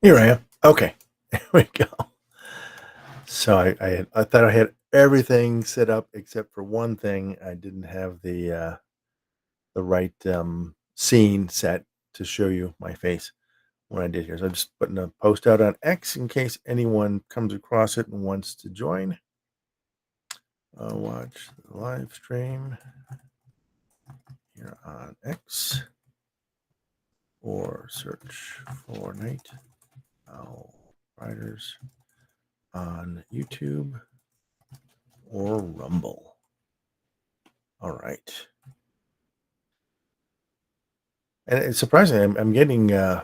Here I am. Okay, there we go. So I thought I had everything set up except for one thing. I didn't have the right scene set to show you my face when I did here. So I'm just putting a post out on X in case anyone comes across it and wants to join. Watch the live stream here on X or search for Night Owl Riders on YouTube or Rumble. All right. And it's surprising. I'm getting um,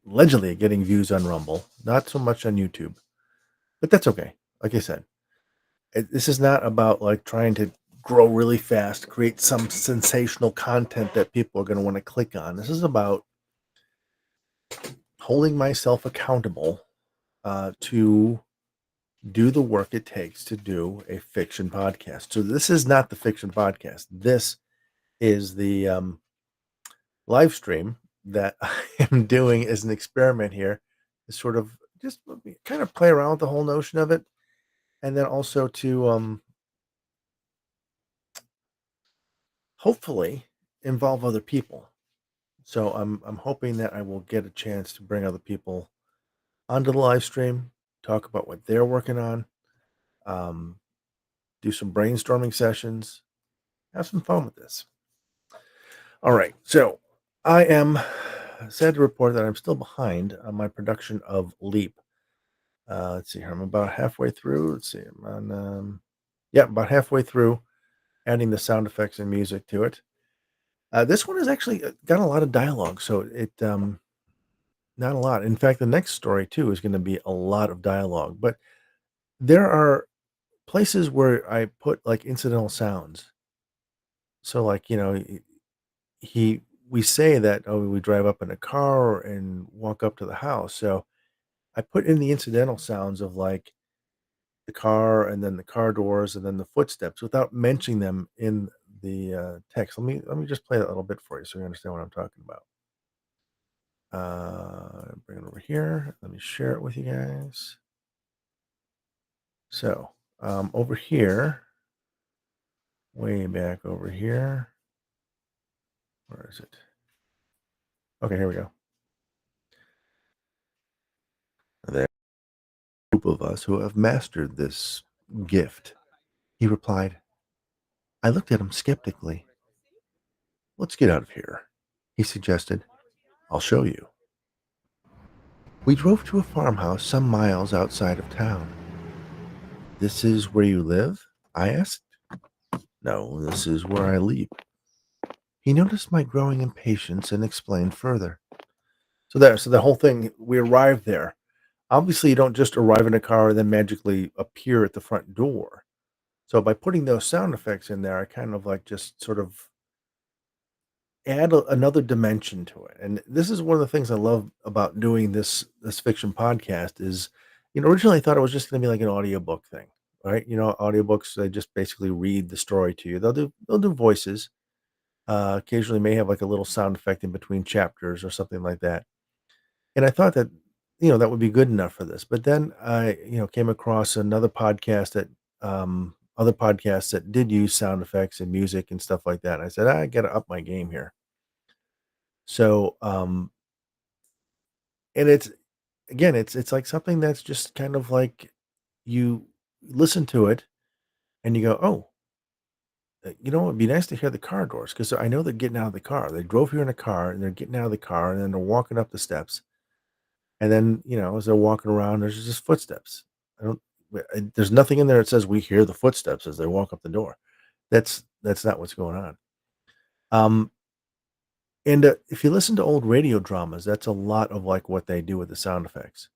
allegedly getting views on Rumble, not so much on YouTube, but that's okay. Like I said, this is not about like trying to grow really fast, create some sensational content that people are going to want to click on. This is about holding myself accountable to do the work it takes to do a fiction podcast. So this is not the fiction podcast. This is the live stream that I am doing as an experiment here to sort of just kind of play around with the whole notion of it, and then also to hopefully involve other people. So I'm hoping that I will get a chance to bring other people onto the live stream, talk about what they're working on, um, do some brainstorming sessions, have some fun with this. All right, so I am sad to report that I'm still behind on my production of Leap. Let's see here. I'm about halfway through. Let's see. I'm on, yeah, about halfway through adding the sound effects and music to it. This one has actually got a lot of dialogue, so not a lot. In fact, the next story too is going to be a lot of dialogue, but there are places where I put like incidental sounds. So, like he we say that we drive up in a car and walk up to the house. So I put in the incidental sounds of like the car and then the car doors and then the footsteps without mentioning them in the text. Let me just play that a little bit for you so you understand what I'm talking about. Bring it over here. Let me share it with you guys. So over here, way back over here, where is it? Okay, here we go. There, group of us who have mastered this gift. He replied. I looked at him skeptically. Let's get out of here, he suggested. I'll show you. We drove to a farmhouse some miles outside of town. This is where you live? I asked. No, this is where I leap. He noticed my growing impatience and explained further. So the whole thing, we arrived there. Obviously, you don't just arrive in a car and then magically appear at the front door. So by putting those sound effects in there, I kind of like just sort of add another dimension to it. And this is one of the things I love about doing this fiction podcast is, originally I thought it was just going to be like an audiobook thing, right? Audiobooks, they just basically read the story to you. They'll do voices. Occasionally may have like a little sound effect in between chapters or something like that. And I thought that, that would be good enough for this. But then I, came across another podcast that other podcasts that did use sound effects and music and stuff like that. And I said, I got to up my game here. So, and it's again, it's like something that's just kind of like you listen to it and you go, "Oh, it'd be nice to hear the car doors because I know they're getting out of the car. They drove here in a car and they're getting out of the car and then they're walking up the steps. And then, as they're walking around, there's just footsteps. I don't, there's nothing in there that says we hear the footsteps as they walk up the door. That's not what's going on. Um, and if you listen to old radio dramas, that's a lot of like what they do with the sound effects.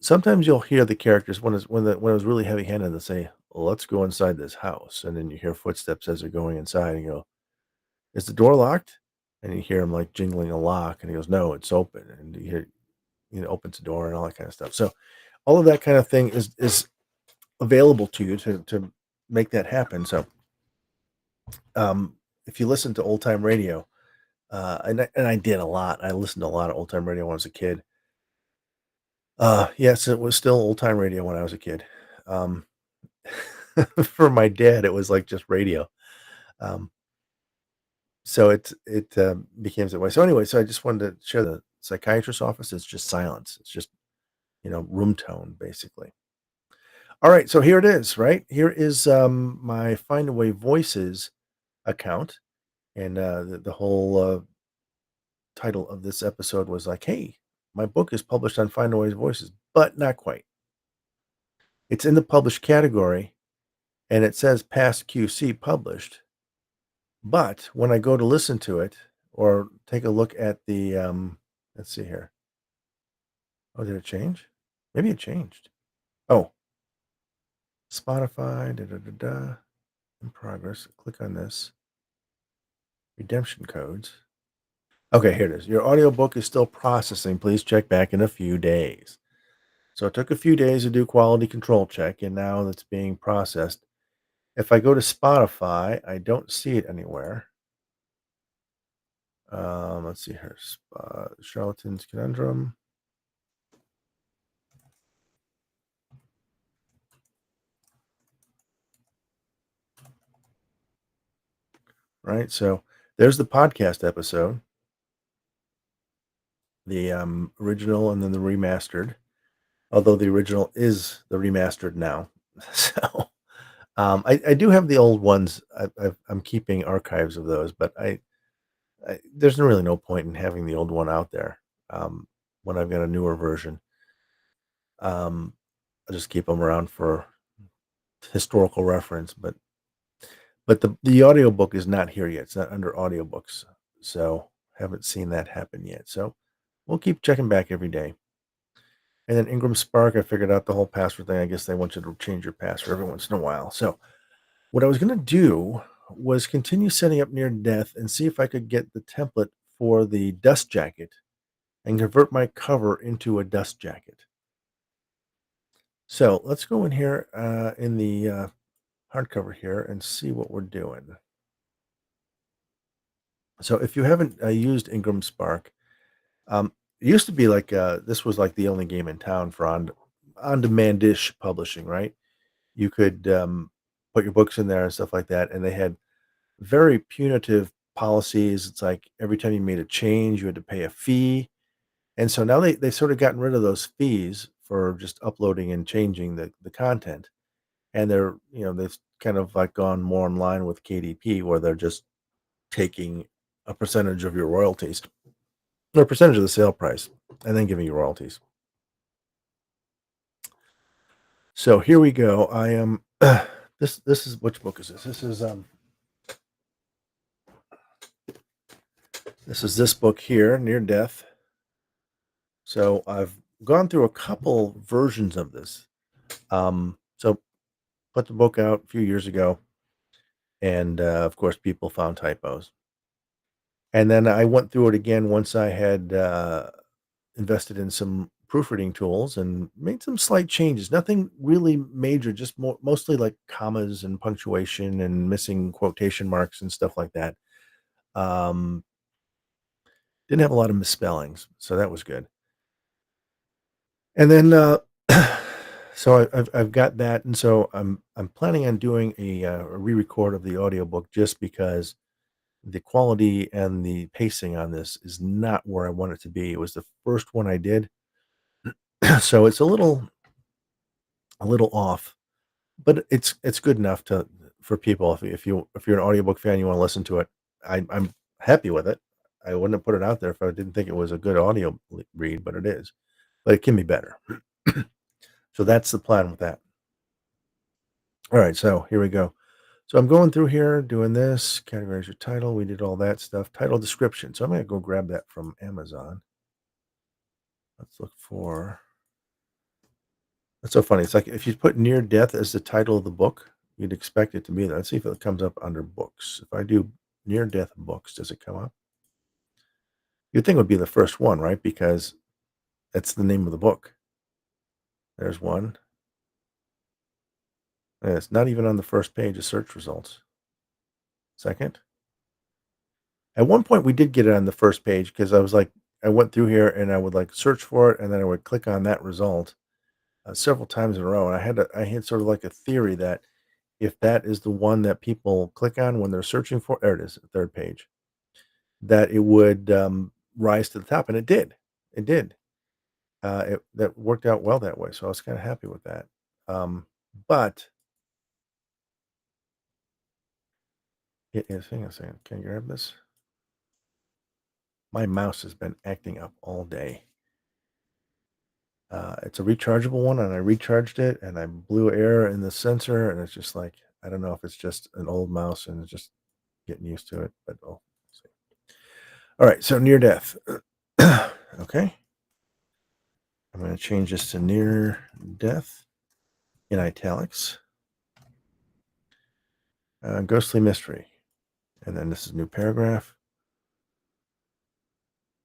Sometimes you'll hear the characters when it was really heavy-handed, they'll say, "Well, let's go inside this house," and then you hear footsteps as they're going inside, and you go, "Is the door locked?" And you hear him, like, jingling a lock, and he goes, "No, it's open," and you hear opens the door and all that kinda stuff. So, all of that kind of thing is available to you to make that happen. So, um, if you listen to old-time radio, And I did a lot. I listened to a lot of old time radio when I was a kid. Yes, it was still old time radio when I was a kid. Um, for my dad, it was like just radio. Um, so it became that way. So anyway, so I just wanted to share the psychiatrist's office. It's just silence. It's just room tone basically. All right, so here it is. Right here is my Findaway Voices account, and the whole title of this episode was like, "Hey, my book is published on Findaway Voices," but not quite. It's in the published category, and it says past QC published. But when I go to listen to it or take a look at the, let's see here. Oh, did it change? Maybe it changed. Oh, Spotify, da da da da, in progress. Click on this. Redemption codes. Okay, here it is. Your audiobook is still processing. Please check back in a few days. So it took a few days to do quality control check, and now it's being processed. If I go to Spotify, I don't see it anywhere. Let's see here. Charlatan's Conundrum. Right. So there's the podcast episode, the original and then the remastered. Although the original is the remastered now. So I do have the old ones. I'm keeping archives of those, but there's really no point in having the old one out there when I've got a newer version. Um, I just keep them around for historical reference, but the audiobook is not here yet. It's not under audiobooks. So haven't seen that happen yet. So we'll keep checking back every day. And then Ingram Spark, I figured out the whole password thing. I guess they want you to change your password every once in a while. So what I was going to do was continue setting up near death and see if I could get the template for the dust jacket and convert my cover into a dust jacket. So let's go in here in the hardcover here and see what we're doing. So if you haven't used Ingram Spark, it used to be like this was like the only game in town for on-demand-ish publishing, right? You could put your books in there and stuff like that, and they had very punitive policies. It's like every time you made a change, you had to pay a fee, and so now they sort of gotten rid of those fees for just uploading and changing the content, and they've kind of like gone more in line with KDP, where they're just taking a percentage of your royalties or a percentage of the sale price and then giving you royalties. So here we go. I am this is which book is this? This is this book here, Near Death. So I've gone through a couple versions of this. So put the book out a few years ago, and of course people found typos. And then I went through it again once I had invested in some proofreading tools and made some slight changes. Nothing really major, just mostly like commas and punctuation and missing quotation marks and stuff like that. Um, didn't have a lot of misspellings, so that was good. And then so I've got that, and so I'm planning on doing a re-record of the audiobook just because the quality and the pacing on this is not where I want it to be. It was the first one I did, so it's a little off, but it's good enough to for people. If you're an audiobook fan, you want to listen to it. I'm happy with it. I wouldn't have put it out there if I didn't think it was a good audio read, but it is. But it can be better. So that's the plan with that. All right, so here we go. So I'm going through here, doing this. Categorize your title. We did all that stuff. Title description. So I'm going to go grab that from Amazon. Let's look for. That's so funny. It's like if you put near death as the title of the book, you'd expect it to be there. Let's see if it comes up under books. If I do near death books, does it come up? You'd think it would be the first one, right? Because that's the name of the book. There's one. And it's not even on the first page of search results. Second. At one point, we did get it on the first page because I was like, I went through here and I would like search for it, and then I would click on that result several times in a row. And I had sort of like a theory that if that is the one that people click on when they're searching for, there it is, the third page, that it would rise to the top, and it did. It did. That worked out well that way, so I was kind of happy with that. Um, but it is. Hang on a second. Can you grab this? My mouse has been acting up all day. It's a rechargeable one, and I recharged it, and I blew air in the sensor, and it's just like I don't know if it's just an old mouse and it's just getting used to it, but we'll see. All right, so near death. Okay, I'm going to change this to near death in italics. Ghostly mystery, and then this is new paragraph.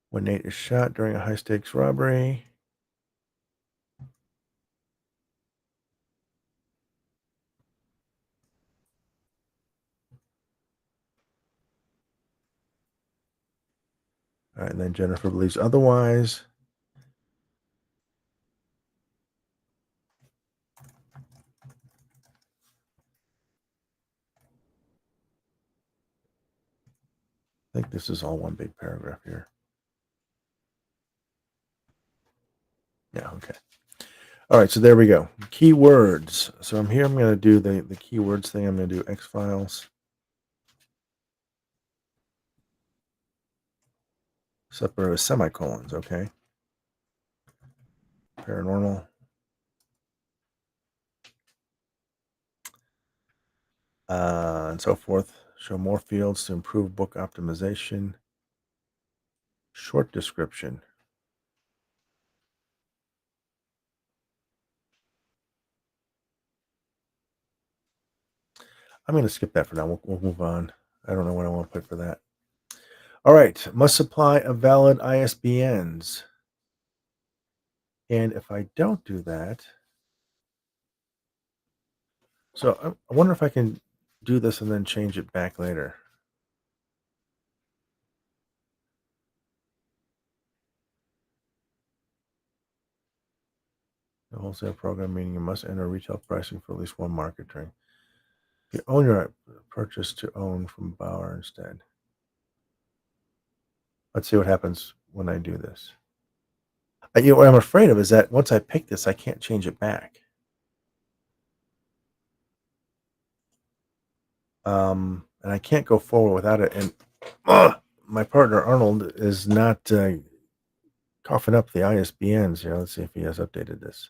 When Nate is shot during a high stakes robbery. All right, and then Jennifer believes otherwise. I think this is all one big paragraph here. Yeah, okay. All right, so there we go. Keywords. So I'm here. I'm going to do the keywords thing. I'm going to do X Files. Separated with semicolons. Okay. Paranormal. And so forth. Show more fields to improve book optimization. Short description. I'm going to skip that for now. We'll move on. I don't know what I want to put for that. All right. Must supply a valid ISBNs. And if I don't do that, so I wonder if I can do this and then change it back later. The wholesale program meaning you must enter retail pricing for at least one market drink. You own your purchase to own from Bauer instead. Let's see what happens when I do this. What I'm afraid of is that once I pick this, I can't change it back. And I can't go forward without it. And my partner Arnold is not coughing up the ISBNs here. Let's see if he has updated this.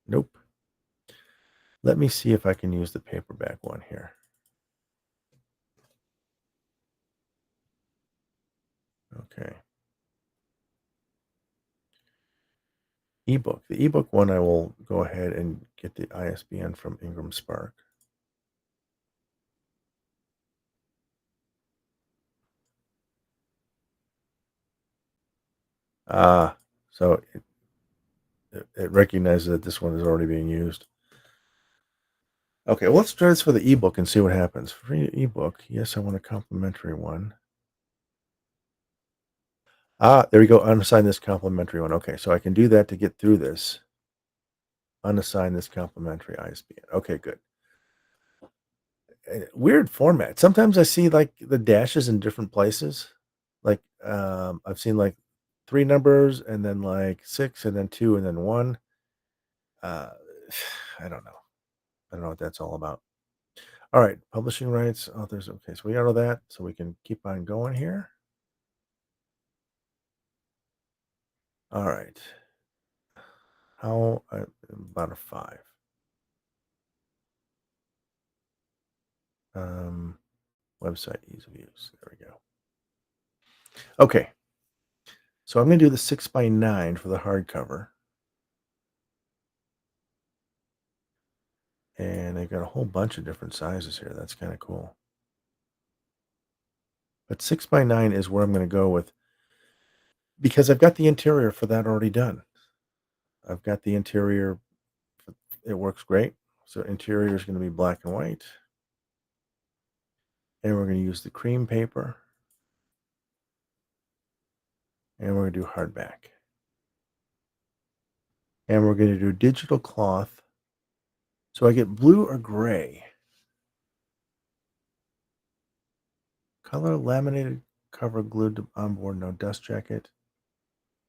Nope. Let me see if I can use the paperback one here. Okay. Ebook. The ebook one, I will go ahead and get the ISBN from Ingram Spark. So it recognizes that this one is already being used. Okay, well, let's try this for the ebook and see what happens. Free ebook. Yes, I want a complimentary one. There we go. Unassign this complimentary one. Okay, so I can do that to get through this. Unassign this complimentary ISBN. Okay, good. Weird format. Sometimes I see like the dashes in different places. Like I've seen like 3 numbers and then like 6 and then 2 and then 1. Uh, I don't know. I don't know what that's all about. All right, publishing rights, authors. Okay, so we got all that, so we can keep on going here. All right. How about a 5? Um, website ease of use. There we go. Okay, so I'm going to do the 6x9 for the hardcover, and they've got a whole bunch of different sizes here. That's kind of cool. But 6x9 is where I'm going to go with because I've got the interior for that already done. I've got the interior. It works great. So interior is going to be black and white. And we're going to use the cream paper. And we're going to do hardback. And we're going to do digital cloth. So I get blue or gray. Color laminated cover glued to onboard, no dust jacket.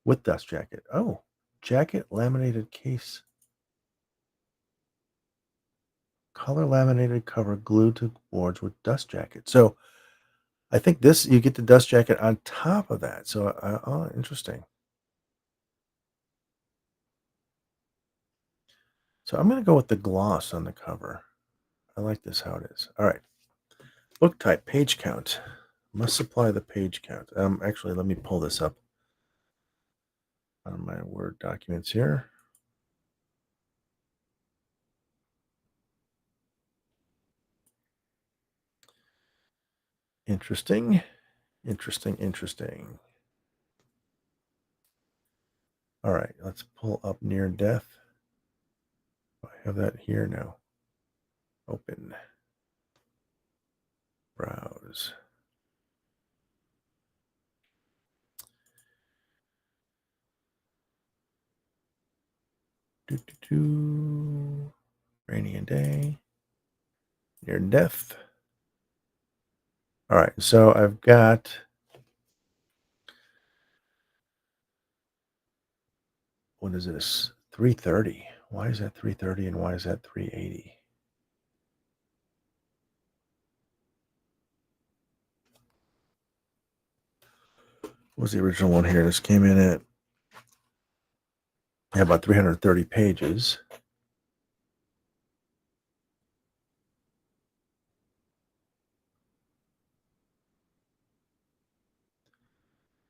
With dust jacket. Oh, jacket laminated case. Color laminated cover glued to boards with dust jacket. So I think this, you get the dust jacket on top of that. So, oh, interesting. So I'm going to go with the gloss on the cover. I like this how it is. All right. Book type, page count. Must supply the page count. Actually, let me pull this up on my Word documents here. Interesting. Interesting. All right, let's pull up near death. I have that here now. Open. Browse. Rainy a day. Near death. All right, so I've got what is this? 330. Why is that 330 and why is that 380? What was the original one here? This came in at about 330 pages.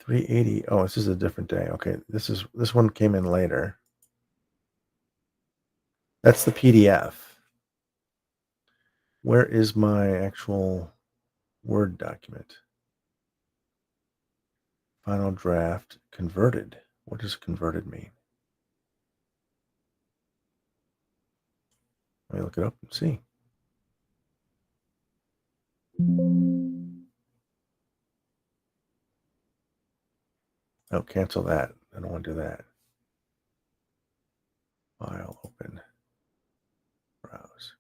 $380. Oh, this is a different day. Okay, this one came in later. That's the PDF. Where is my actual Word document? Final draft converted. What does converted mean? Let me look it up and see. Oh, cancel that. I don't want to do that. File, open, browse.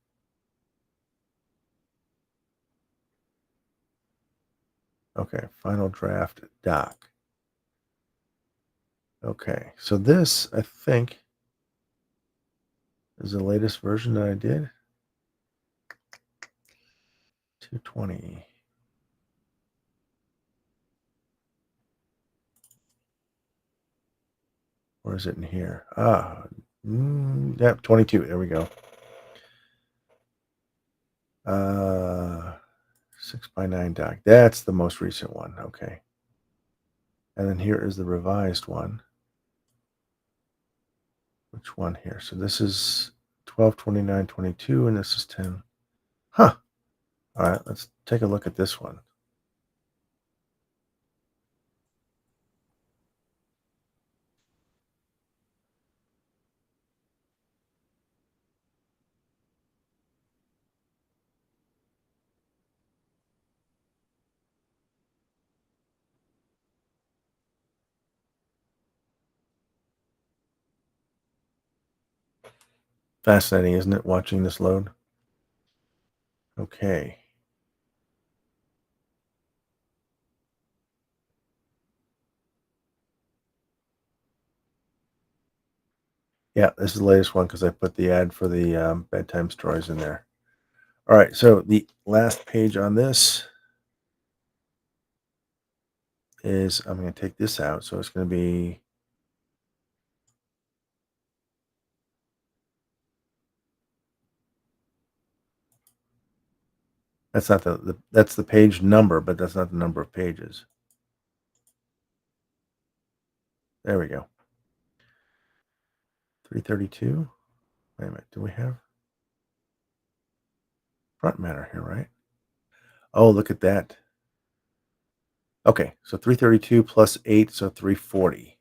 Okay, final draft doc. Okay, so this, I think, is the latest version that I did. 220. Or is it in here? Yep, 22. There we go. 6x9 doc. That's the most recent one. Okay. And then here is the revised one. Which one here? So this is 12/29/22, and this is 10. Huh. All right, let's take a look at this one. Fascinating, isn't it, watching this load? Okay. Yeah, this is the latest one because I put the ad for the bedtime stories in there. All right, so the last page on this is, I'm going to take this out. So it's going to be, that's not that's the page number, but that's not the number of pages. There we go. 332. Wait a minute. Do we have front matter here, right? Oh, look at that. Okay, so 332 plus 8, so 340.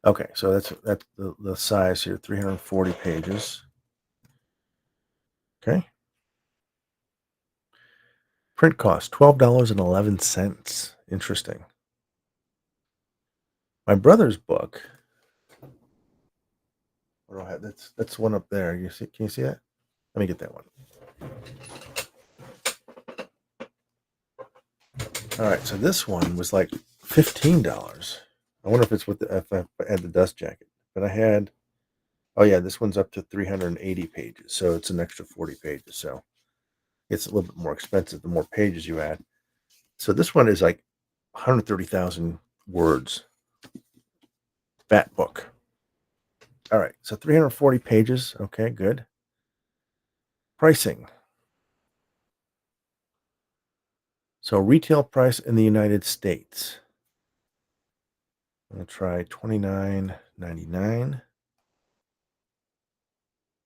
Okay, so that's the size here, 340 pages. Okay. Print cost $12.11. Interesting. My brother's book. What do I have? That's one up there. You see? Can you see that? Let me get that one. All right. So this one was like $15. I wonder if it's with the if I had the dust jacket. But I had. Oh yeah, this one's up to 380 pages, so it's an extra 40 pages. So it's a little bit more expensive the more pages you add. So this one is like 130,000 words. Fat book. All right. So 340 pages. Okay, good. Pricing. So retail price in the United States. I'm gonna try 29.99.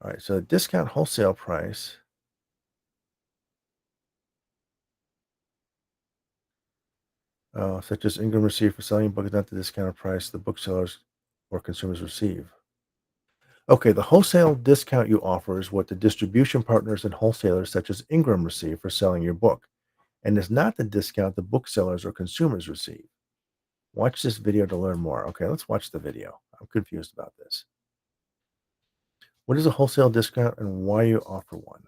All right, so discount wholesale price. Such as Ingram receive for selling a book is not the discounted price the booksellers or consumers receive. Okay, the wholesale discount you offer is what the distribution partners and wholesalers such as Ingram receive for selling your book, and is not the discount the booksellers or consumers receive. Watch this video to learn more. Okay, let's watch the video. I'm confused about this. What is a wholesale discount and why you offer one?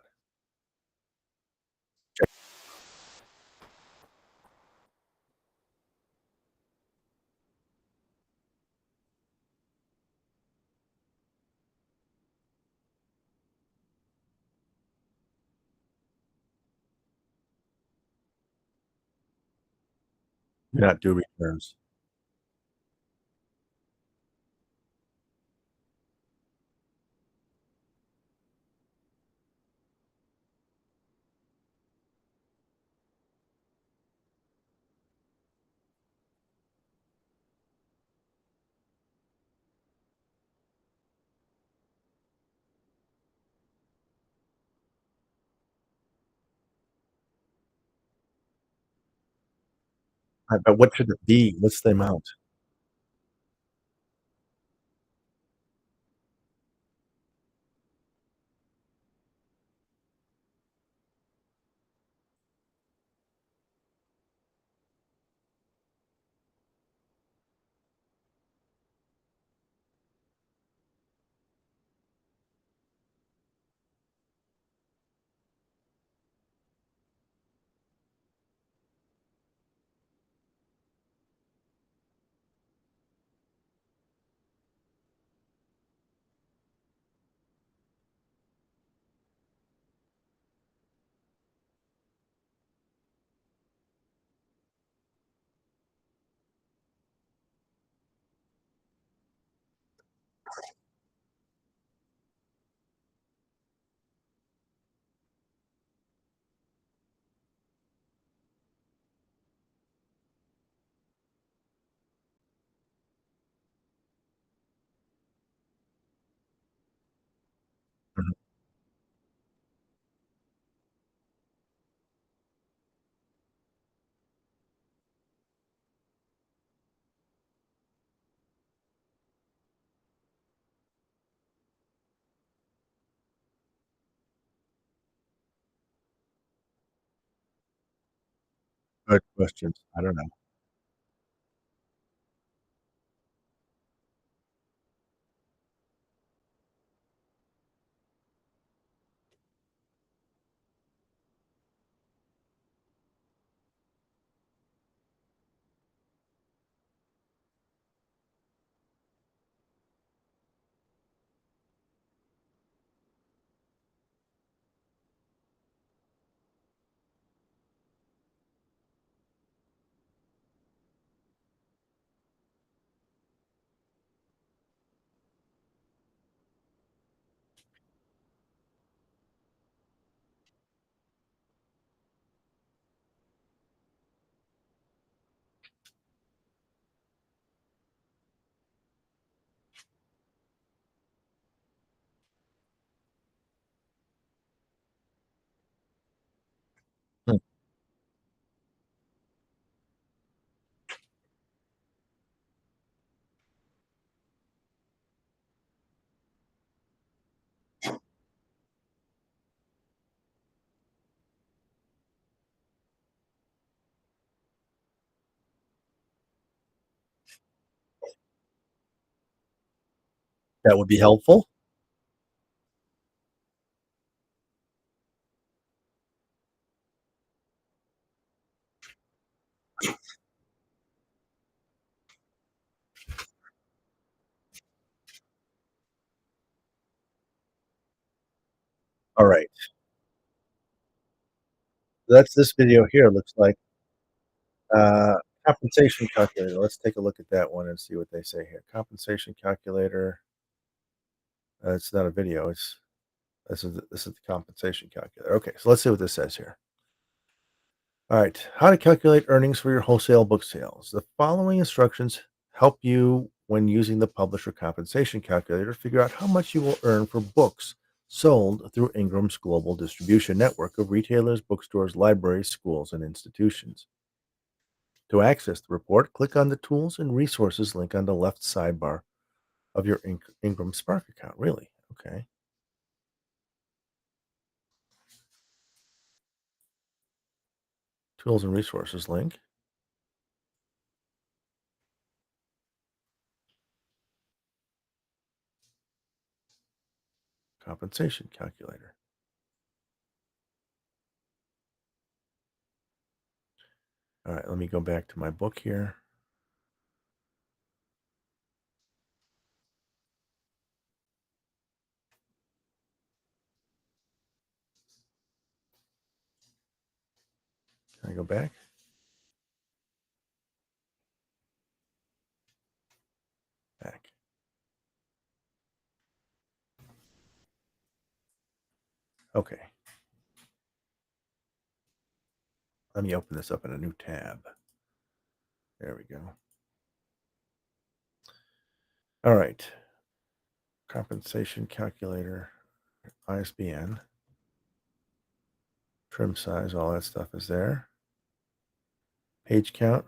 Do not do returns. But what should it be? What's the amount? Mhm. Good questions. I don't know. That would be helpful. Alright. That's this video here looks like, uh, compensation calculator. Let's take a look at that one and see what they say here. Compensation calculator. It's not a video, it's this is the compensation calculator. Okay, so let's see what this says here. All right, how to calculate earnings for your wholesale book sales. The following instructions help you when using the publisher compensation calculator to figure out how much you will earn for books sold through Ingram's global distribution network of retailers, bookstores, libraries, schools, and institutions. To access the report, click on the Tools and Resources link on the left sidebar of your Ingram Spark account. Really? Okay. Tools and Resources link. Compensation calculator. All right, let me go back to my book here. Can I go back? Back. Okay. Let me open this up in a new tab. There we go. All right. Compensation calculator, ISBN, trim size, all that stuff is there. Page count.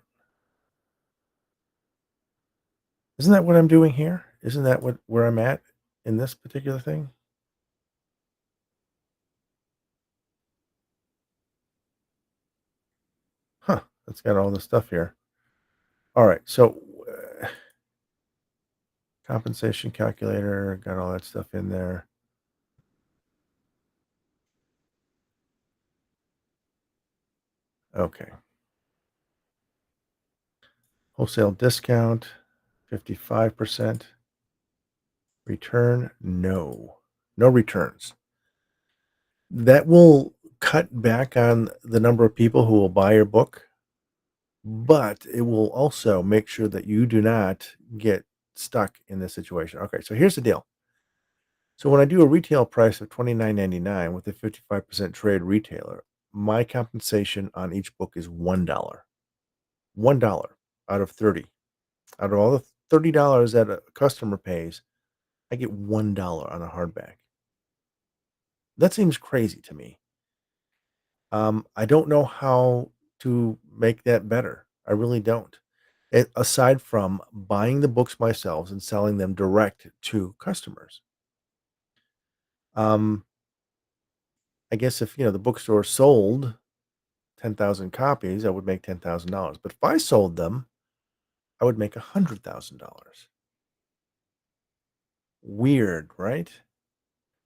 Isn't that what I'm doing here? Isn't that what where I'm at in this particular thing? Huh. It's got all this stuff here. All right. So compensation calculator, got all that stuff in there. Okay. Wholesale discount, 55%. Return, no. No returns. That will cut back on the number of people who will buy your book, but it will also make sure that you do not get stuck in this situation. Okay, so here's the deal. So when I do a retail price of $29.99 with a 55% trade retailer, my compensation on each book is $1. $1 out of 30. Out of all the $30 that a customer pays, I get $1 on a hardback. That seems crazy to me. I don't know how to make that better. I really don't. Aside from buying the books myself and selling them direct to customers. Um, I guess if the bookstore sold 10,000 copies, I would make $10,000. But if I sold them, I would make $100,000. Weird, right?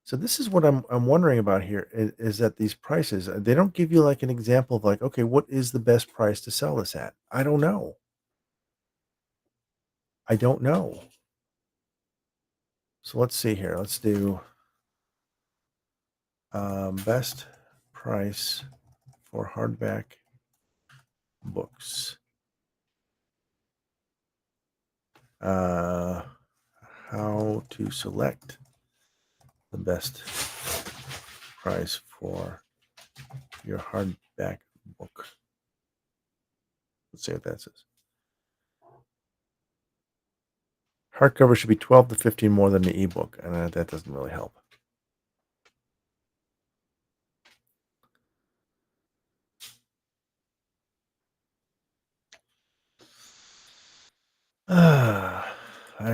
So this is what I'm wondering about here is that these prices they don't give you like an example of like, okay, what is the best price to sell this at? I don't know. I don't know. So let's see here. Let's do best price for hardback books. Uh, how to select the best price for your hardback book. Let's see what that says. Hardcover should be 12 to 15 more than the ebook, and that doesn't really help.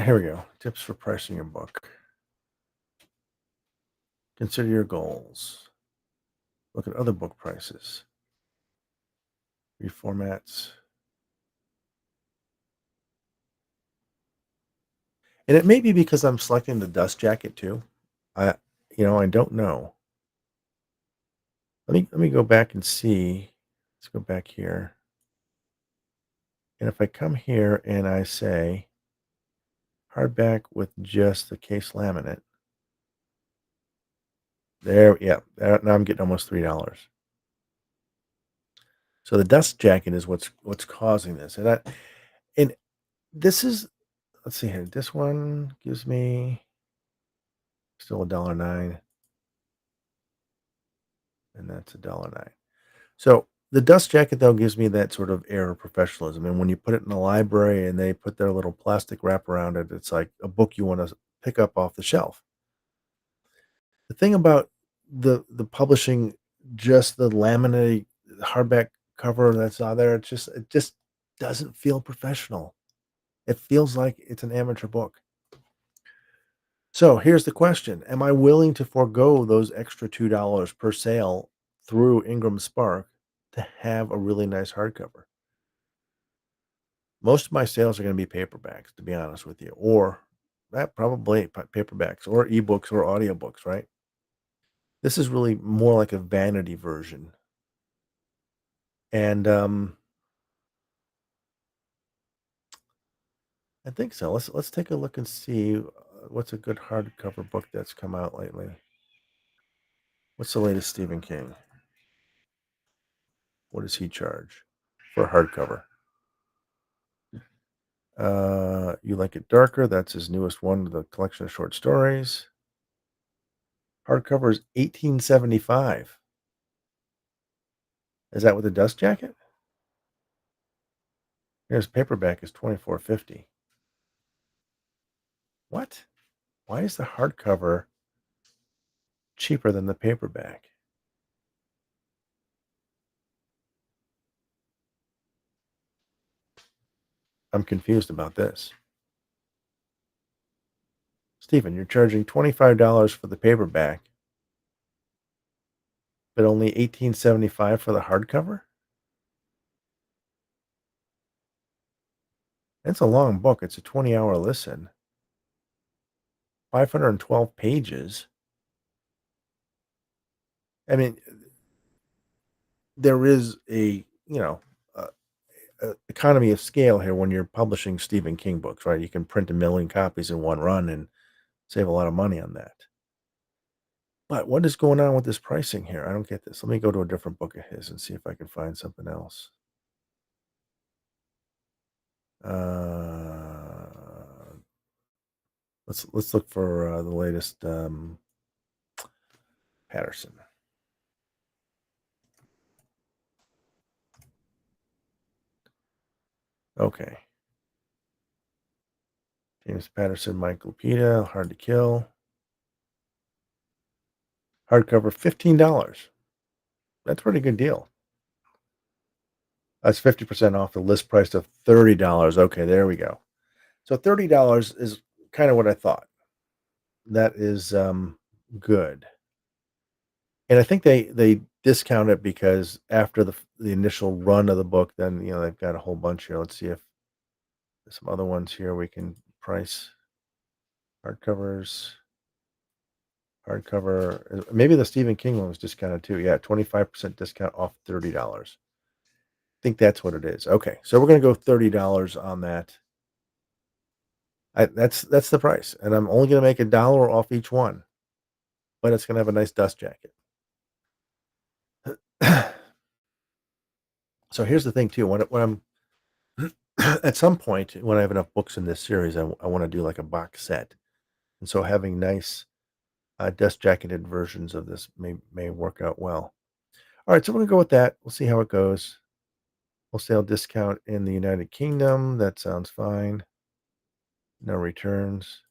Here we go. Tips for pricing your book. Consider your goals. Look at other book prices. Reformats. And it may be because I'm selecting the dust jacket too. I I don't know. Let me go back and see. Let's go back here. And if I come here and I say hardback with just the case laminate, there, yeah, now I'm getting almost $3. So the dust jacket is what's causing this. And this is, let's see here. This one gives me still $1.09, and that's $1.09. So the dust jacket though gives me that sort of air of professionalism. And when you put it in the library and they put their little plastic wrap around it, it's like a book you want to pick up off the shelf. The thing about the publishing, just the laminate hardback cover that's on there, it just doesn't feel professional. It feels like it's an amateur book. So here's the question: am I willing to forego those extra $2 per sale through Ingram Spark to have a really nice hardcover? Most of my sales are going to be paperbacks, to be honest with you, or probably paperbacks or ebooks or audiobooks, right? This is really more like a vanity version. And I think so. Let's take a look and see what's a good hardcover book that's come out lately. What's the latest Stephen King? What does he charge for a hardcover? You Like It Darker. That's his newest one, the collection of short stories. Hardcover is 1875. Is that with a dust jacket? Here's paperback is 24.50. What? Why is the hardcover cheaper than the paperback? I'm confused about this. Stephen, you're charging $25 for the paperback, but only 18.75 for the hardcover? It's a long book. It's a 20-hour listen. 512 pages. I mean, there is a economy of scale here when you're publishing Stephen King books, right? You can print 1,000,000 copies in one run and save a lot of money on that. But what is going on with this pricing here? I don't get this. Let me go to a different book of his and see if I can find something else. Uh, let's look for the latest Patterson. Okay, James Patterson, Michael Pita, Hard to Kill. Hardcover, $15. That's a pretty good deal. That's 50% off the list price of $30. Okay, there we go. So $30 is kind of what I thought. That is good. And I think they discount it because after the initial run of the book, then they've got a whole bunch here. Let's see if there's some other ones here we can price. Hardcovers, hardcover. Maybe the Stephen King one was discounted too. Yeah, 25% discount off $30. I think that's what it is. Okay, so we're gonna go $30 on that. That's the price, and I'm only gonna make $1 off each one, but it's gonna have a nice dust jacket. So here's the thing too. When I'm at some point when I have enough books in this series, I want to do like a box set, and so having nice dust jacketed versions of this may work out well. All right, so we're gonna go with that. We'll see how it goes. Wholesale discount in the United Kingdom. That sounds fine. No returns.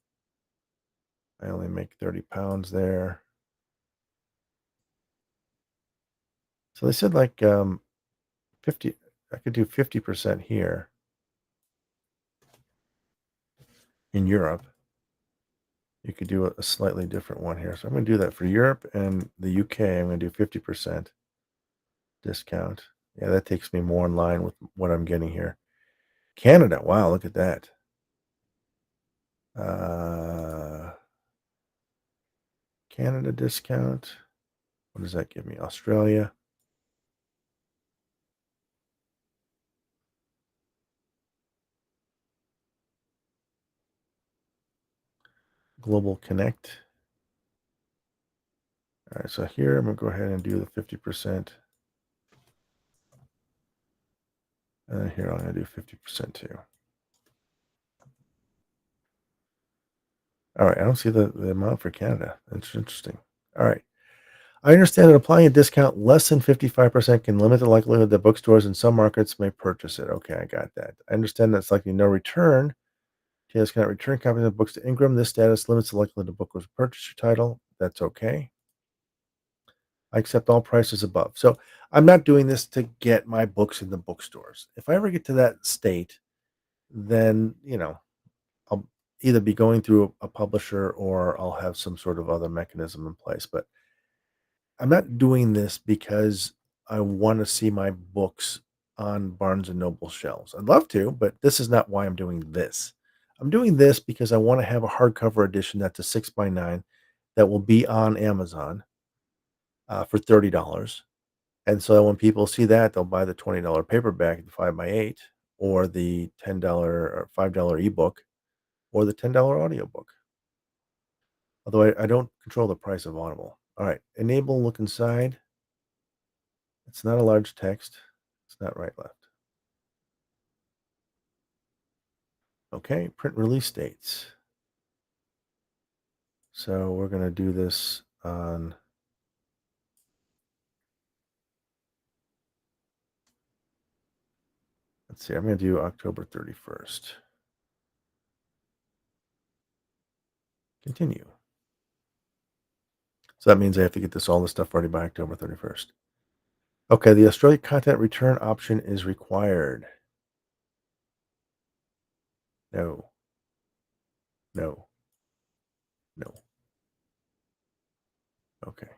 I only make 30 pounds there. So they said like 50, I could do 50% here in Europe. You could do a slightly different one here. So I'm going to do that for Europe and the UK. I'm going to do 50% discount. Yeah, that takes me more in line with what I'm getting here. Canada. Wow, look at that. Uh, Canada discount. What does that give me? Australia. Global Connect. All right, so here I'm going to go ahead and do the 50%. And then here I'm going to do 50% too. All right, I don't see the amount for Canada. That's interesting. All right. I understand that applying a discount less than 55% can limit the likelihood that bookstores in some markets may purchase it. Okay, I got that. I understand that's likely no return. TS cannot return copies of books to Ingram. This status limits the likelihood the book was purchased your title. That's okay. I accept all prices above. So I'm not doing this to get my books in the bookstores. If I ever get to that state, then, I'll either be going through a publisher or I'll have some sort of other mechanism in place. But I'm not doing this because I want to see my books on Barnes and Noble shelves. I'd love to, but this is not why I'm doing this. I'm doing this because I want to have a hardcover edition that's a 6x9 that will be on Amazon for $30. And so when people see that, they'll buy the $20 paperback, the 5x8, or the $10 or $5 ebook, or the $10 audiobook. Although I don't control the price of Audible. All right, enable look inside. It's not a large text. It's not right left. Okay, print release dates. So we're going to do this on, let's see, I'm going to do October 31st. Continue. So that means I have to get all this stuff ready by October 31st. Okay, the Australia content return option is required. No, no, no. Okay.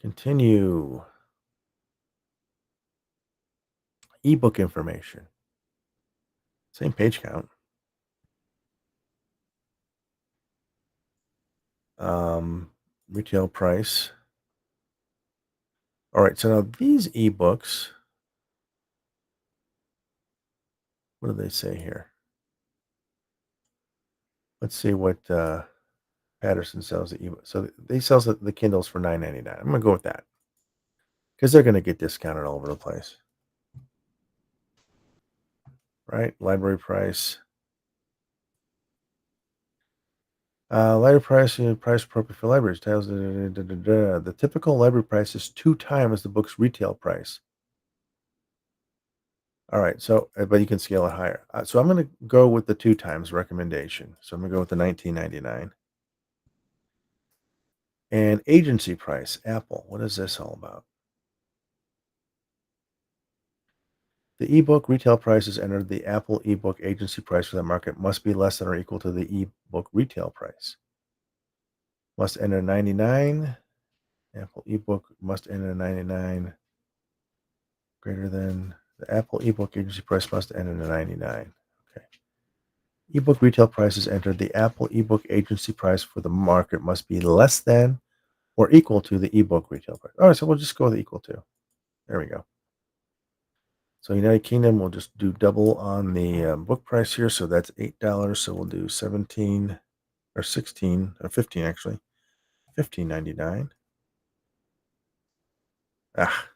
Continue. Ebook information. Same page count. Retail price. All right, so now these ebooks, what do they say here? Let's see what Patterson sells the ebook. So they sells the Kindles for $9.99. I'm gonna go with that because they're gonna get discounted all over the place, right? Library price, library price, price appropriate for libraries. Titles, The typical library price is 2 times the book's retail price. All right, so but you can scale it higher. So I'm gonna go with the 2 times recommendation. So I'm gonna go with the 19.99 and agency price. Apple. What is this all about? The ebook retail price is entered. The Apple ebook agency price for that market must be less than or equal to the ebook retail price. Must enter 99. Apple ebook must enter 99 greater than the Apple ebook agency price must enter 99. Okay. Ebook retail price is entered. The Apple ebook agency price for the market must be less than or equal to the ebook retail price. All right, so we'll just go with equal to. There we go. So United Kingdom, we'll just do double on the book price here. So that's $8. So we'll do 17 or 16 or 15 actually. 15.99. Ah,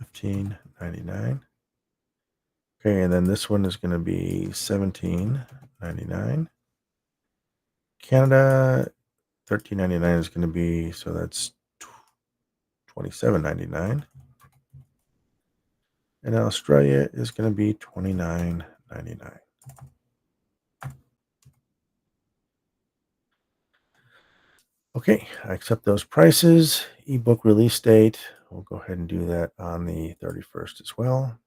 15.99. Okay, and then this one is going to be 17.99. Canada, 13.99 is going to be, so that's 27.99. And Australia is going to be 29.99. Okay, I accept those prices. Ebook release date. We'll go ahead and do that on the 31st as well.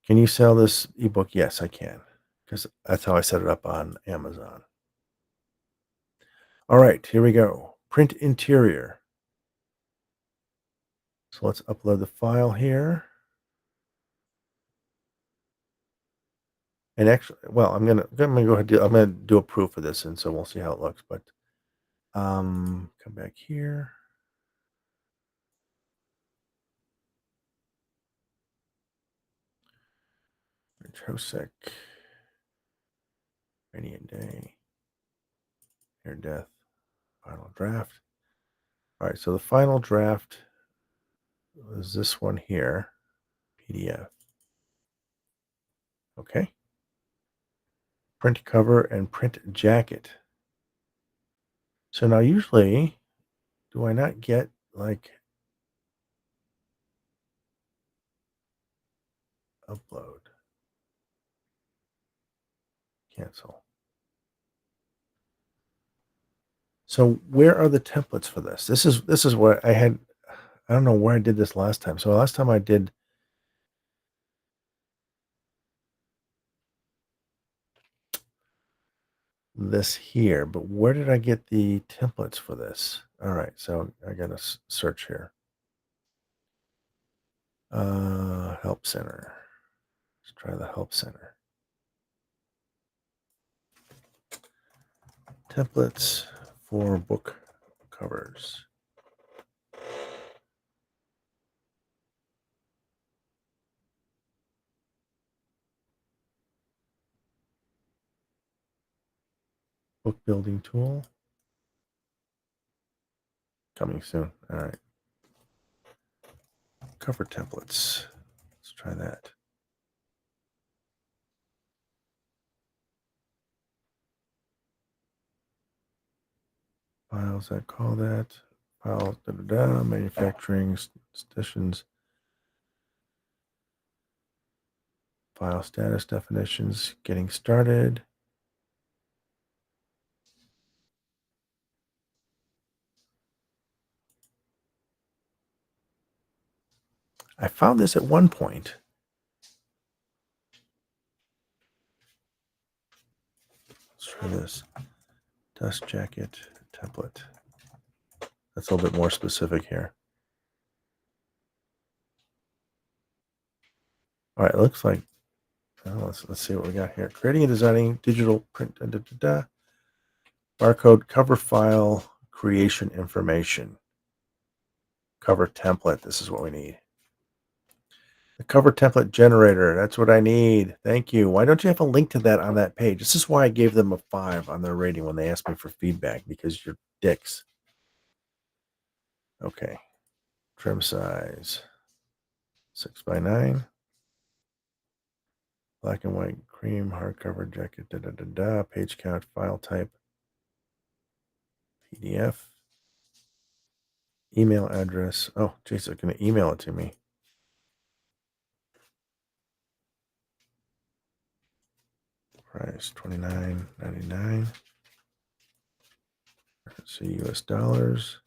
Can you sell this ebook? Yes, I can, because that's how I set it up on Amazon. All right, here we go. Print interior. So let's upload the file here. And actually, well, I'm gonna go ahead and I'm gonna do a proof of this, and so we'll see how it looks. But come back here. Trosek, Radiant Day, Near Death, final draft. All right, so the final draft is this one here, PDF. Okay. Print cover and print jacket. So now usually, do I not get like upload, cancel? So where are the templates for this? This is what I had. I don't know where I did this last time. So last time I did this here, but where did I get the templates for this? All right, so I got to search here. Help center. Let's try the help center. Templates for book covers. Book building tool. Coming soon. All right. Cover templates. Let's try that. Files, I call that. Files, manufacturing stations. File status definitions. Getting started. I found this at one point. Let's try this. Dust jacket template. That's a little bit more specific here. All right, it looks like, let's see what we got here. Creating and designing digital print, barcode cover file creation information. Cover template. This is what we need. The cover template generator. That's what I need. Thank you. Why don't you have a link to that on that page? This is why I gave them a 5 on their rating when they asked me for feedback, because you're dicks. Okay. Trim size 6x9. Black and white, cream, hardcover, jacket, page count, file type, PDF, email address. Oh, geez, they're going to email it to me. Price $29.99. Currency US dollars.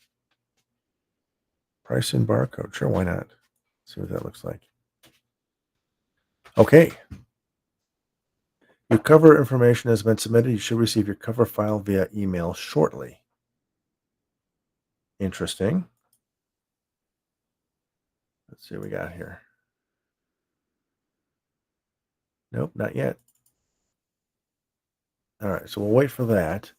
Price and barcode. Sure, why not? See what that looks like. Okay. Your cover information has been submitted. You should receive your cover file via email shortly. Interesting. Let's see what we got here. Nope, not yet. All right, so we'll wait for that.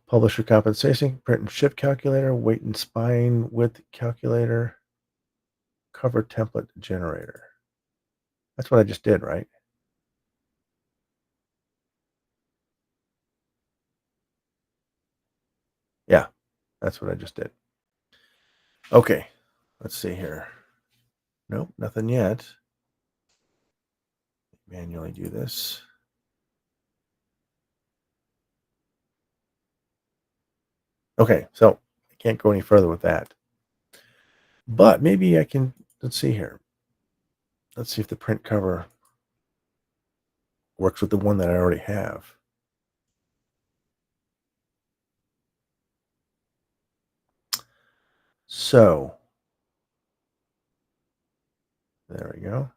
Publisher compensation, print and ship calculator, weight and spine width calculator, cover template generator. That's what I just did, right? Yeah, that's what I just did. Okay, let's see here. Nope, nothing yet. Manually do this. Okay, so I can't go any further with that. But maybe I can, let's see here. Let's see if the print cover works with the one that I already have. So, there we go.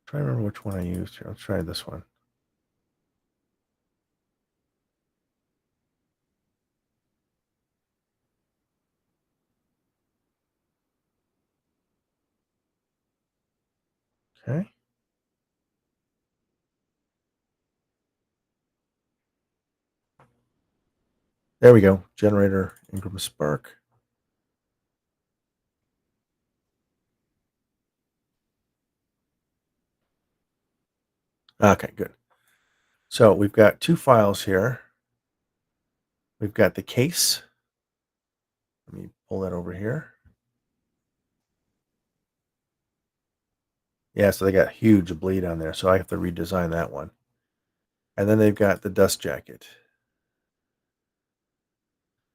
Try to remember which one I used here. Let's try this one. Okay. There we go. Generator Ingram Spark. Okay, good. So we've got two files here. We've got the case. Let me pull that over here. Yeah, so they got huge bleed on there, so I have to redesign that one. And then they've got the dust jacket.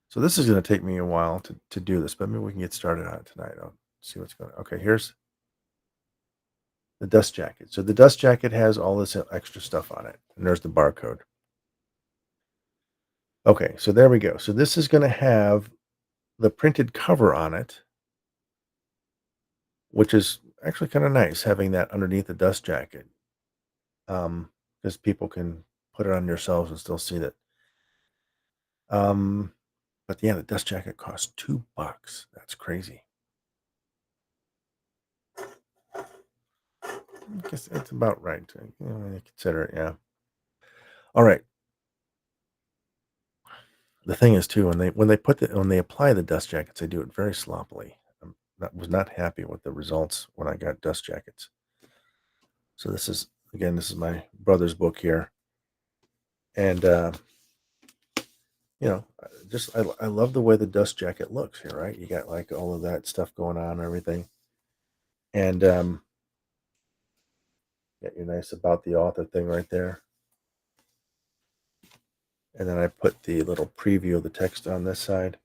So this is going to take me a while to do this, but maybe we can get started on it tonight. I'll see what's going on. Okay, here's the dust jacket. So the dust jacket has all this extra stuff on it, and there's the barcode. Okay, so there we go. So this is going to have the printed cover on it, which is actually kind of nice having that underneath the dust jacket, because people can put it on themselves and still see that. Um, but yeah, the dust jacket costs $2. That's crazy. I guess it's about right to consider it. Yeah. All right. The thing is too, when they apply the dust jackets, they do it very sloppily. Was not happy with the results when I got dust jackets. So this is my brother's book here, and I love the way the dust jacket looks here. Right, you got like all of that stuff going on and everything, and got your nice about the author thing right there, and then I put the little preview of the text on this side.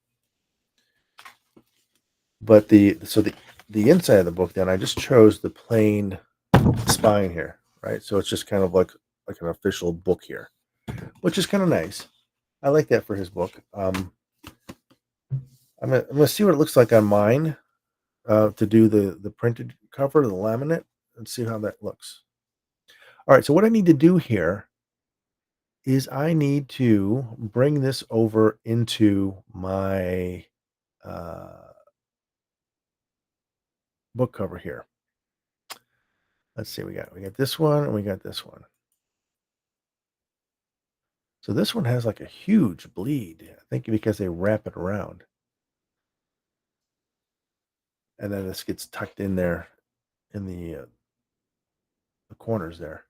But the inside of the book, then I just chose the plain spine here, right? So it's just kind of like an official book here, which is kind of nice. I like that for his book. I'm gonna see what it looks like on mine to do the printed cover, the laminate, and see how that looks. All right. So what I need to do here is I need to bring this over into my uh, book cover here. Let's see. We got this one and we got this one. So this one has like a huge bleed. I think because they wrap it around, and then this gets tucked in there in the corners there.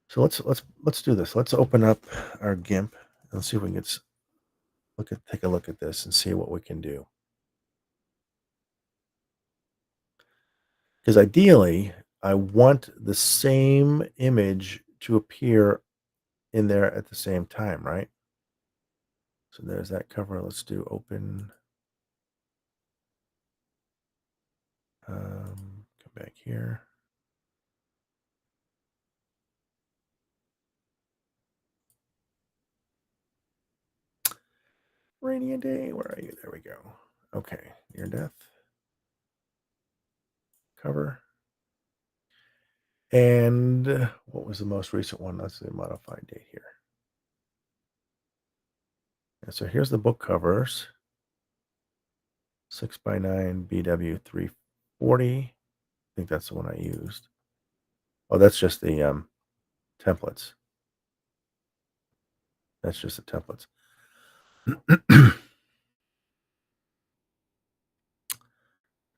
So let's do this. Let's open up our GIMP and see if we can take a look at this and see what we can do. Because ideally, I want the same image to appear in there at the same time, right? So there's that cover. Let's do open. Come back here. Rainy day. Where are you? There we go. Okay, near death cover. And what was the most recent one? That's the modified date here. And so here's the book covers. 6x9 BW 340. I think that's the one I used. Oh, that's just the templates. That's just the templates.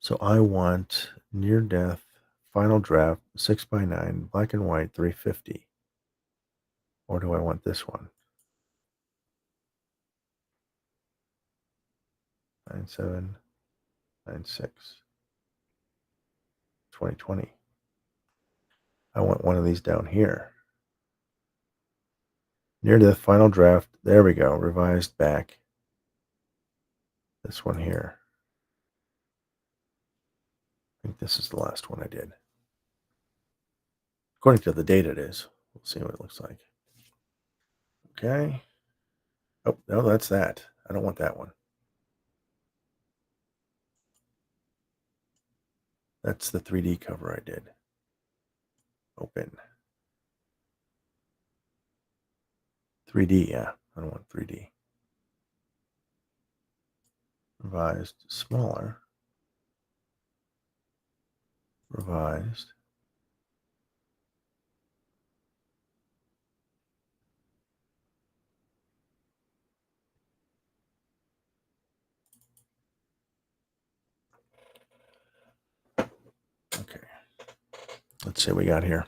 So I want near death final draft 6x9 black and white 350. Or do I want this one? 9796 2020. I want one of these down here. Near death final draft. There we go. Revised back. This one here. I think this is the last one I did. According to the date it is. We'll see what it looks like. Okay. Oh, no, that's that. I don't want that one. That's the 3D cover I did. Open. 3D, yeah. I don't want 3D. Revised, smaller. Revised. Let's see what we got here.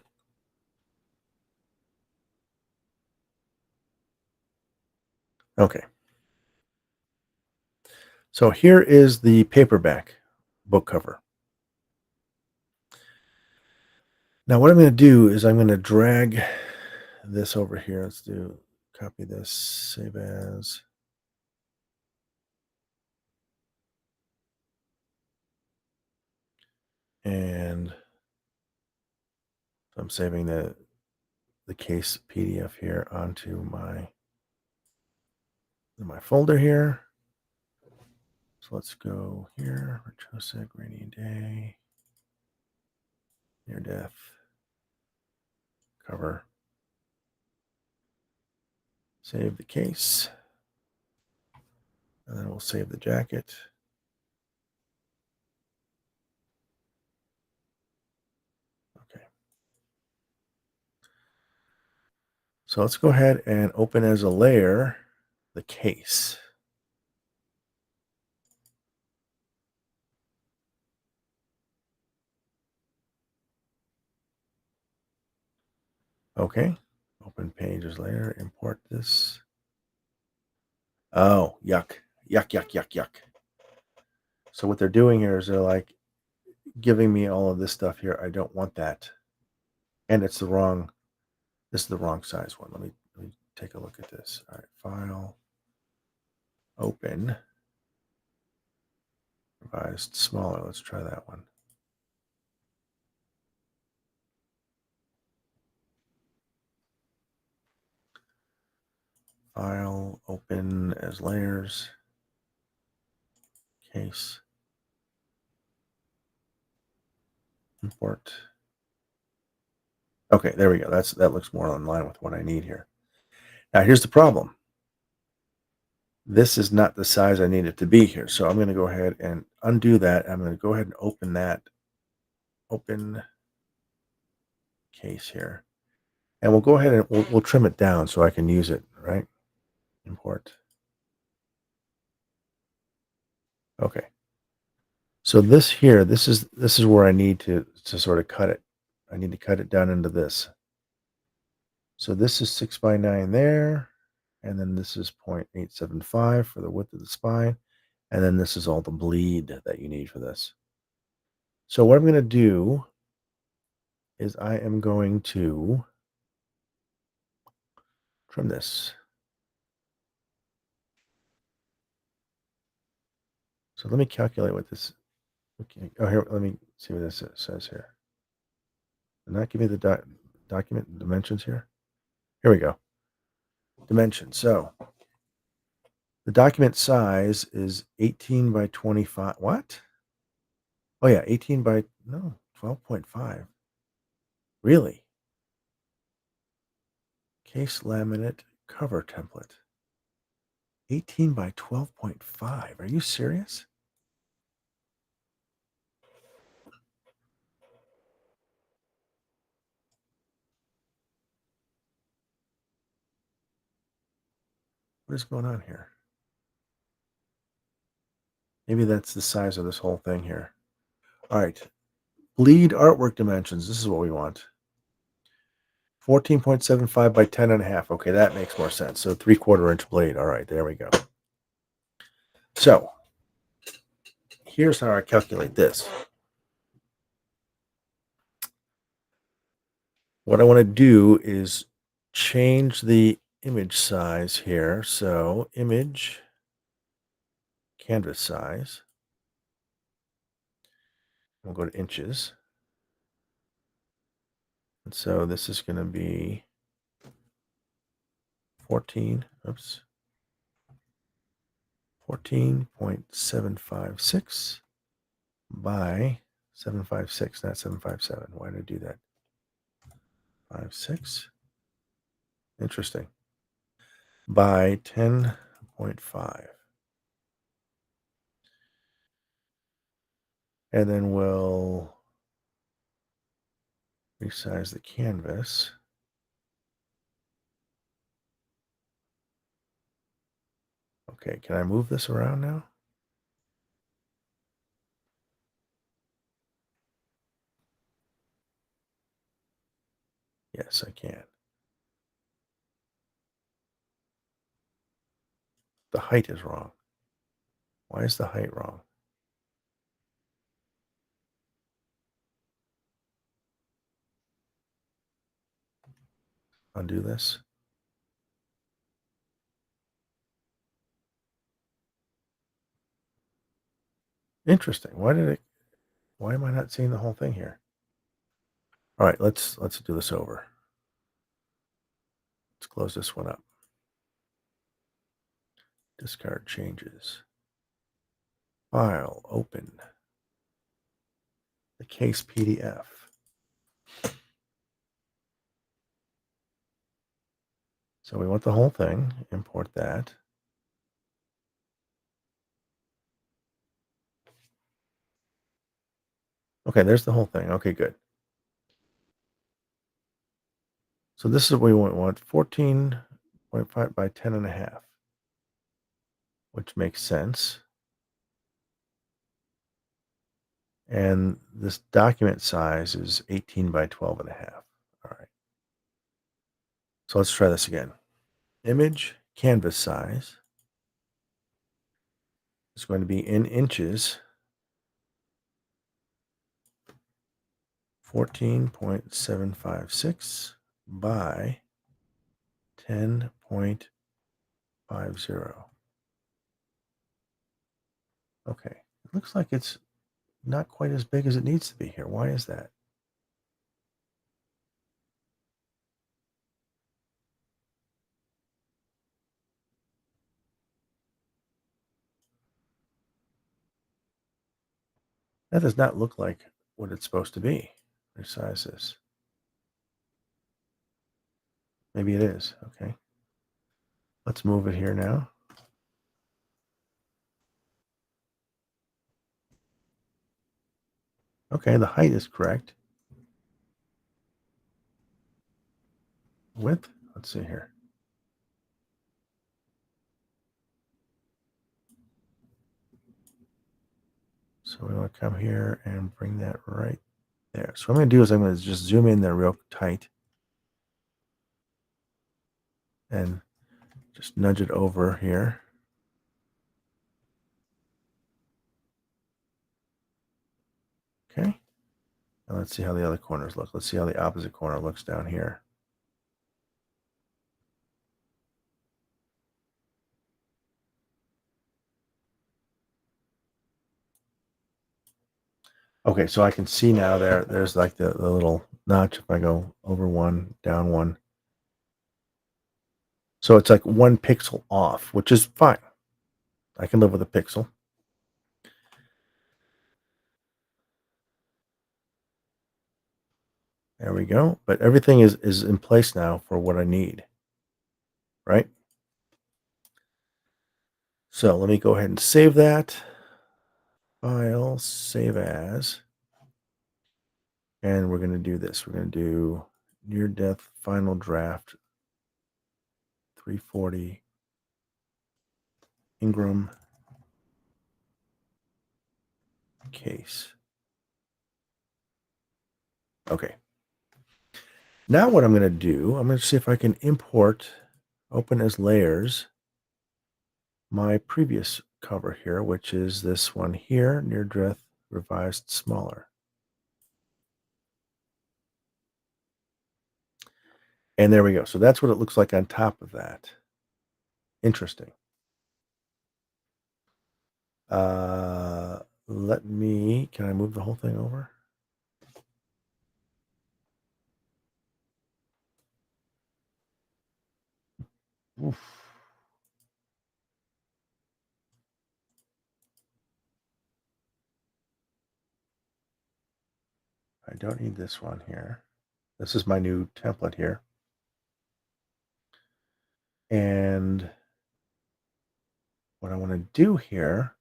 Okay. So here is the paperback book cover. Now what I'm going to do is I'm going to drag this over here. Let's do copy this, save as. And I'm saving the case PDF here onto my folder here. So let's go here. Retrosec, rainy day, near death, cover. Save the case. And then we'll save the jacket. Okay. So let's go ahead and open as a layer the case. Okay. Open pages layer, import this. Oh, yuck. Yuck, yuck, yuck, yuck. So what they're doing here is they're like giving me all of this stuff here. I don't want that. And it's this is the wrong size one. Let me take a look at this. All right, file, open, revised, smaller. Let's try that one. File, open as layers, case, import. Okay, there we go. That looks more in line with what I need here. Now here's the problem. This is not the size I need it to be here. So I'm going to go ahead and undo that. I'm going to go ahead and open that. Open case here. And we'll go ahead and we'll trim it down so I can use it, right? Import. Okay. So this here, this is where I need to sort of cut it. I need to cut it down into this. So this is 6x9 there, and then this is 0.875 for the width of the spine, and then this is all the bleed that you need for this. So what I'm going to do is I am going to trim this. So let me calculate what this. Okay. Oh, here. Let me see what this says here. Did not give me the document dimensions here. Here we go. Dimensions. So the document size is 18 by 25. What? Oh yeah, 18 by 12.5. Really? Case laminate cover template. 18 by 12.5. Are you serious? What is going on here? Maybe that's the size of this whole thing here. All right. Bleed artwork dimensions. This is what we want. 14.75 by 10.5. Okay, that makes more sense. So 3/4 inch blade. All right, there we go. So here's how I calculate this. What I want to do is change the image size here. So image, canvas size. We'll go to inches. And so this is going to be 14.756 by 756, not 757. Why did I do that? 56. Interesting. By 10.5. And then we'll resize the canvas. Okay, can I move this around now? Yes, I can. The height is wrong. Why is the height wrong? Undo this. Interesting. Why am I not seeing the whole thing here? All right, let's do this over. Let's close this one up. Discard changes. File, open. The case PDF. So we want the whole thing. Import that. Okay, there's the whole thing. Okay, good. So this is what we want 14.5 by 10.5, which makes sense. And this document size is 18 by 12.5. All right. So let's try this again. Image canvas size is going to be in inches, 14.756 by 10.50. Okay. It looks like it's not quite as big as it needs to be here. Why is that? That does not look like what it's supposed to be. Resize this. Maybe it is. Okay. Let's move it here now. Okay, the height is correct. Width, let's see here. So we want to come here and bring that right there. So what I'm going to do is I'm going to just zoom in there real tight and just nudge it over here. Okay. And let's see how the other corners look. Let's see how the opposite corner looks down here. Okay, so I can see now there's like the little notch if I go over one, down one. So it's like 1 pixel off, which is fine. I can live with a pixel. There we go. But everything is in place now for what I need, right? So let me go ahead and save that. File, save as. And we're going to do this. We're going to do near death final draft 340 Ingram case. Okay. Now what I'm going to do, I'm going to see if I can import, open as layers, my previous cover here, which is this one here, near death revised smaller. And there we go. So that's what it looks like on top of that. Interesting. Can I move the whole thing over? Oof. I don't need this one here. This is my new template here. And what I want to do here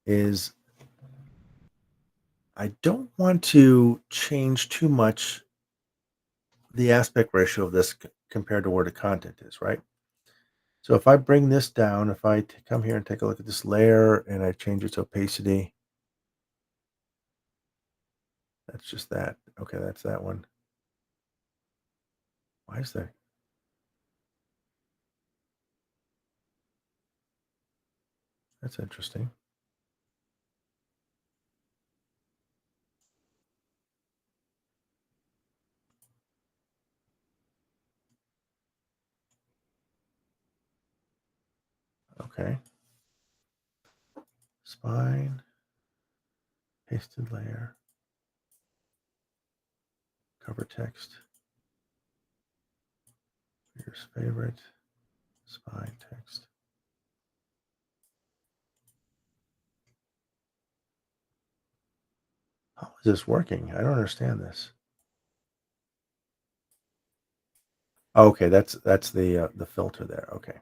is I don't want to change too much the aspect ratio of this compared to where the content is, right? So if I bring this down, if I come here and take a look at this layer and I change its opacity, That's just that. Okay, that's that one. Why is there? That's interesting. Okay. Spine, pasted layer, cover text, reader's favorite, spine text. How is this working? I don't understand this. Okay, that's the filter there. Okay.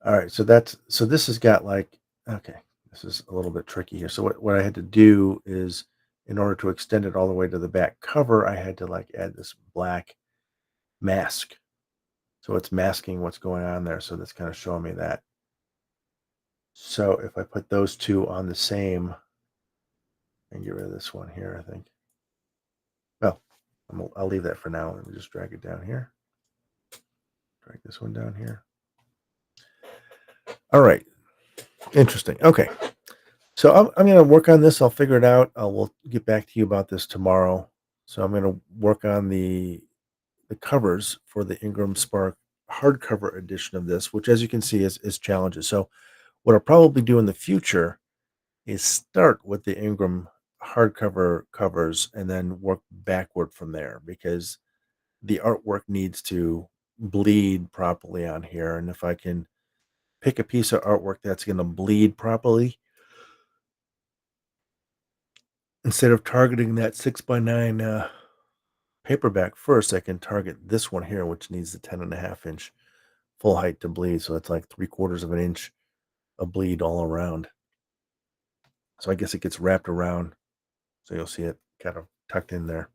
All right. So this has got like okay. This is a little bit tricky here. So what I had to do is in order to extend it all the way to the back cover, I had to like add this black mask. So it's masking what's going on there. So that's kind of showing me that. So if I put those two on the same and get rid of this one here, I think. Well, I'll leave that for now. Let me just drag it down here. Drag this one down here. All right. Interesting. Okay. So I'm going to work on this. I'll figure it out. We'll get back to you about this tomorrow. So I'm going to work on the covers for the Ingram Spark hardcover edition of this, which, as you can see, is challenges. So what I'll probably do in the future is start with the Ingram hardcover covers and then work backward from there because the artwork needs to bleed properly on here. And if I can pick a piece of artwork that's going to bleed properly, instead of targeting that 6x9 paperback first, I can target this one here, which needs the 10.5 inch full height to bleed. So it's like 3/4 of an inch of bleed all around. So I guess it gets wrapped around. So you'll see it kind of tucked in there.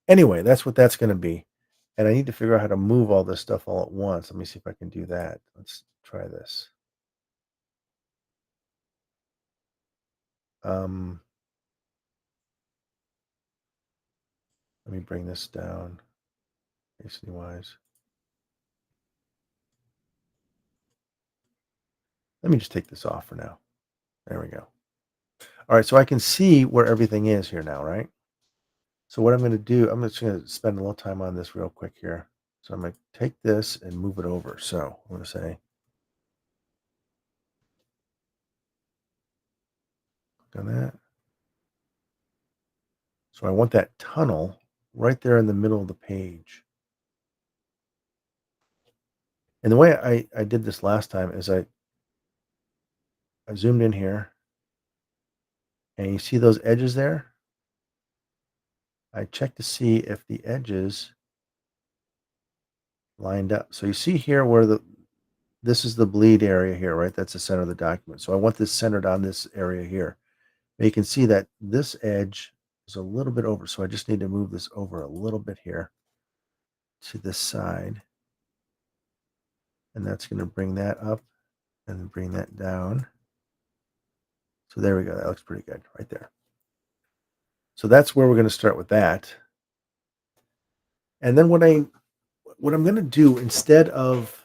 Anyway, that's what that's going to be. And I need to figure out how to move all this stuff all at once. Let me see if I can do that. Let's try this. Um, Let me bring this down, basically wise. Let me just take this off for now. There we go. All right, so I can see where everything is here now, right? So what I'm going to do, I'm just going to spend a little time on this real quick here. So I'm going to take this and move it over. So I'm going to say, click on that. So I want that tunnel right there in the middle of the page. And the way I did this last time is I zoomed in here and you see those edges there? I checked to see if the edges lined up. So you see here where this is the bleed area here, right? That's the center of the document. So I want this centered on this area here. But you can see that this edge is a little bit over. So I just need to move this over a little bit here to this side. And that's going to bring that up and bring that down. So there we go. That looks pretty good right there. So that's where we're going to start with that. And then what I'm going to do instead of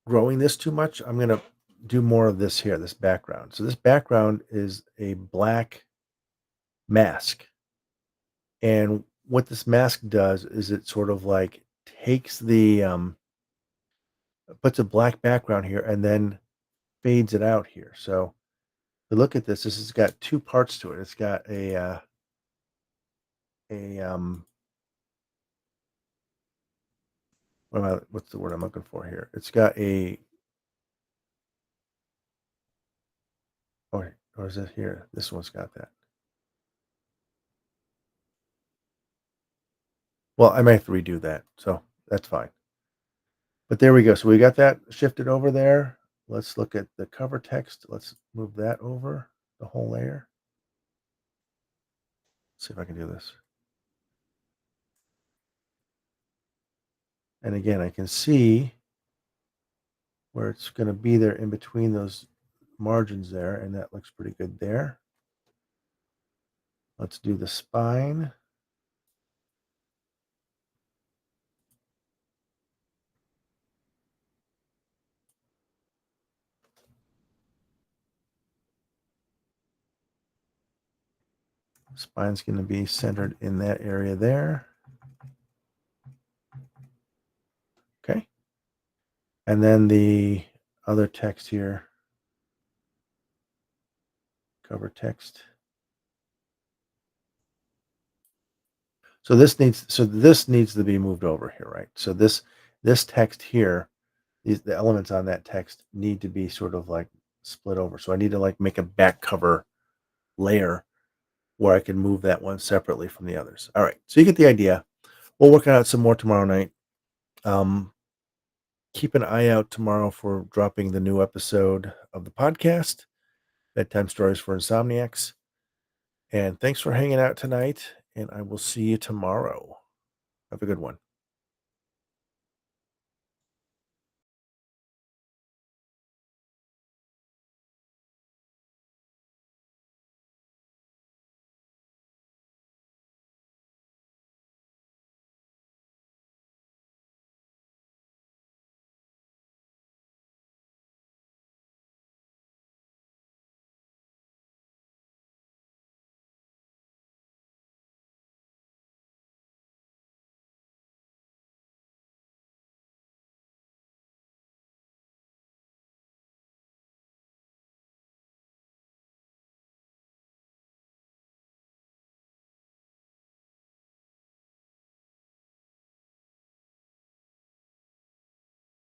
growing this too much, I'm going to do more of this here, this background. So this background is a black mask. And what this mask does is it sort of like takes the puts a black background here and then fades it out here. So to look at this has got two parts to it. It's got a what's the word I'm looking for here? It's got a or is it here? This one's got that. Well, I might have to redo that. So that's fine. But there we go. So we got that shifted over there. Let's look at the cover text. Let's move that over the whole layer. See if I can do this. And again, I can see where it's going to be there in between those margins there. And that looks pretty good there. Let's do the spine. Spine's going to be centered in that area there. Okay. And then the other text here, cover text. So this needs to be moved over here, right? So this text here, the elements on that text need to be sort of like split over. So I need to like make a back cover layer where I can move that one separately from the others. All right. So you get the idea. We'll work on it some more tomorrow night. Um, Keep an eye out tomorrow for dropping the new episode of the podcast, Bedtime Stories for Insomniacs. And thanks for hanging out tonight. And I will see you tomorrow. Have a good one.